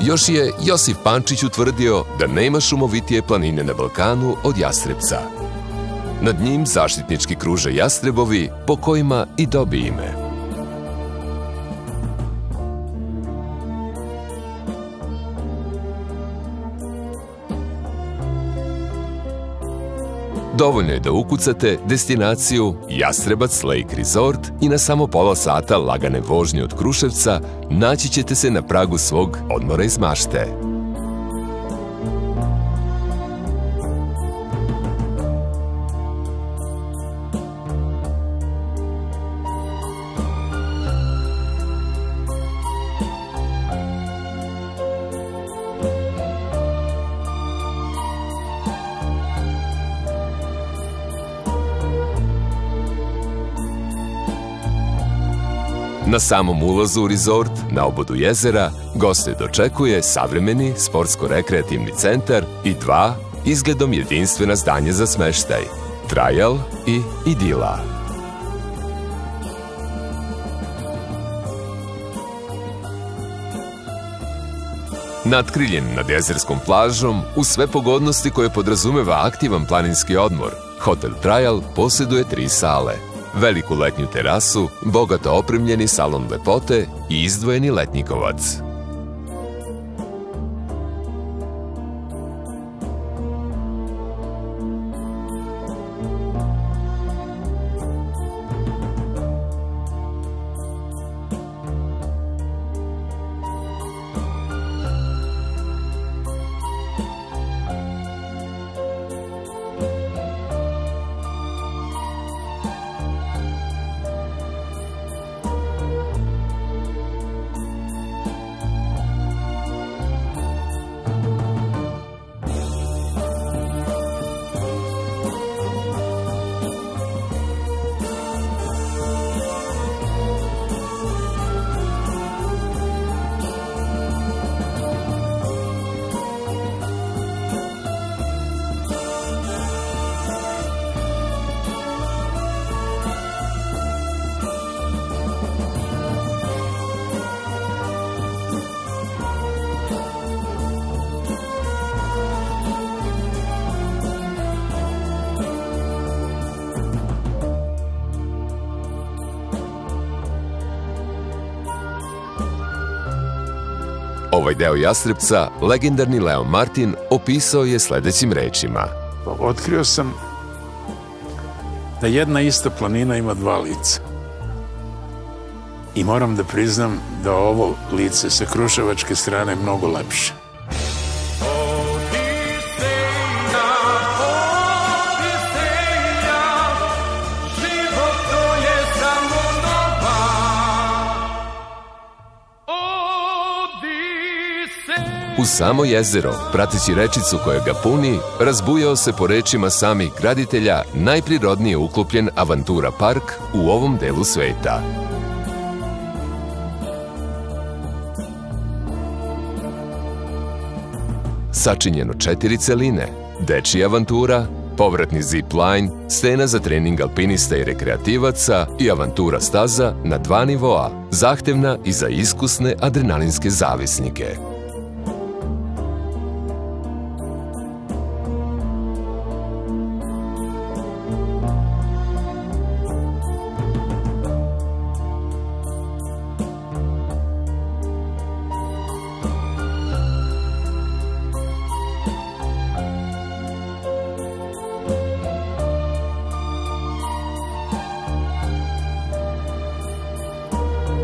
Još je Josif Pančić utvrdio da nema šumovitije planine na Balkanu od Jastrebca. Nad njim zaštitnički kruže jastrebovi, po kojima i dobije ime. Dovoljno je da ukucate destinaciju Jastrebac Lake Resort i na samo pola sata lagane vožnje od Kruševca naći ćete se na pragu svog odmora iz mašte. Na samom ulazu u resort, na obodu jezera, goste dočekuje savremeni sportsko-rekreativni centar i dva izgledom jedinstvena zdanja za smeštaj – Trajal i Idila. Natkriljen nad jezerskom plažom, uz sve pogodnosti koje podrazumeva aktivan planinski odmor, Hotel Trajal posjeduje 3 sale. Veliku letnju terasu, bogato opremljeni salon lepote i izdvojeni letnjikovac. Ovaj deo Jastrebca legendarni Leo Martin opisao je sledećim rečima. Otkrio sam da jedna ista planina ima 2 lica. I moram da priznam da ovo lice sa kruševačke strane je mnogo lepše. Uz samo jezero, prateći rečicu koja ga puni, razbujao se po rečima samih graditelja najprirodnije uklopljen avantura park u ovom delu sveta. Sačinjeno 4 celine, dečija avantura, povratni zip line, stena za trening alpinista i rekreativaca i avantura staza na 2 nivoa, zahtevna i za iskusne adrenalinske zavisnike.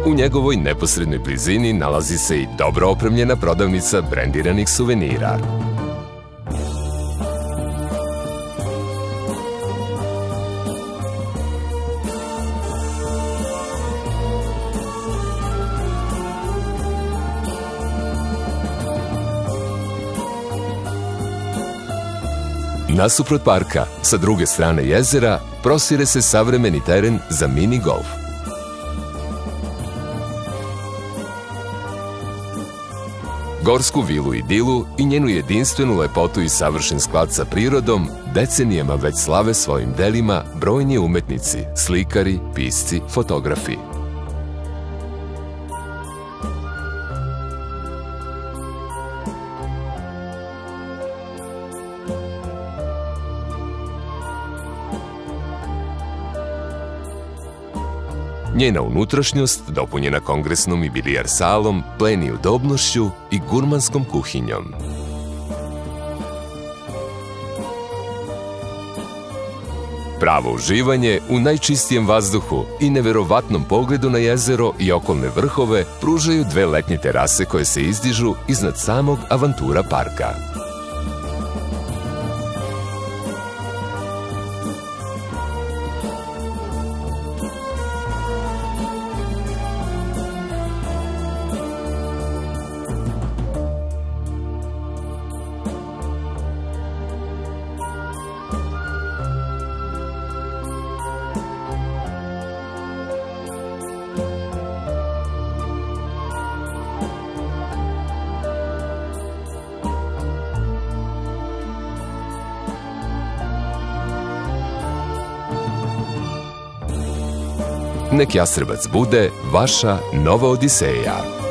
U njegovoj neposrednoj blizini nalazi se i dobro opremljena prodavnica brendiranih suvenira. Nasuprot parka, sa druge strane jezera, prostire se savremeni teren za mini golf. Gorsku vilu Idilu i njenu jedinstvenu lepotu i savršen sklad sa prirodom decenijama već slave svojim delima brojni umetnici, slikari, pisci, fotografi. Njena unutrašnjost, dopunjena kongresnom i bilijar salom, pleni udobnošću i gurmanskom kuhinjom. Pravo uživanje u najčistijem vazduhu i neverovatnom pogledu na jezero i okolne vrhove pružaju dve letnje terase koje se izdižu iznad samog Avantura parka. Nek Jastrebac bude vaša nova Odiseja.